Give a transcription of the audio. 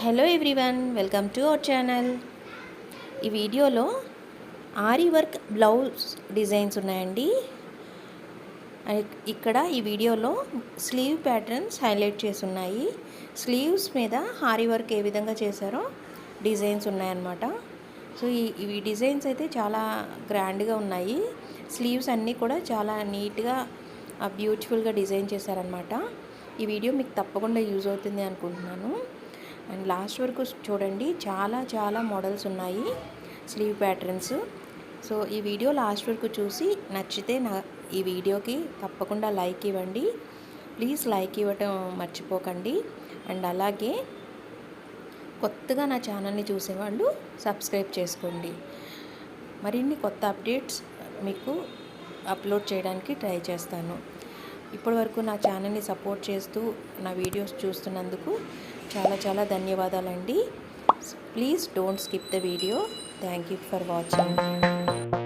Hello everyone, welcome to our channel. ఈ వీడియోలో ఆరి work blouse designs ఉన్నాయండి. ఇక్కడ ఈ వీడియోలో స్లీవ్ ప్యాటర్న్స్ హైలైట్ చేసి ఉన్నాయి. స్లీవ్స్ మీద ఆరి వర్క్ ఏ విధంగా చేశారో డిజైన్స్ ఉన్నాయన్నమాట. సో ఇవి డిజైన్స్ అయితే చాలా గ్రాండ్గా ఉన్నాయి. స్లీవ్స్ అన్నీ కూడా చాలా నీట్గా బ్యూటిఫుల్గా డిజైన్ చేశారనమాట. ఈ వీడియో మీకు తప్పకుండా యూజ్ అవుతుంది అనుకుంటున్నాను. అండ్ లాస్ట్ వరకు చూడండి, చాలా మోడల్స్ ఉన్నాయి స్లీవ్ ప్యాటర్న్స్. సో ఈ వీడియో లాస్ట్ వరకు చూసి నచ్చితే ఈ వీడియోకి తప్పకుండా లైక్ ఇవ్వండి. ప్లీజ్ లైక్ ఇవ్వటం మర్చిపోకండి. అండ్ అలాగే కొత్తగా నా ఛానల్ని చూసేవాళ్ళు సబ్స్క్రైబ్ చేసుకోండి. మరిన్ని కొత్త అప్డేట్స్ మీకు అప్లోడ్ చేయడానికి ట్రై చేస్తాను. ఇప్పటివరకు నా ఛానల్ని సపోర్ట్ చేస్తూ నా వీడియోస్ చూస్తున్నందుకు చాలా ధన్యవాదాలండి. Please don't skip the video. Thank you for watching.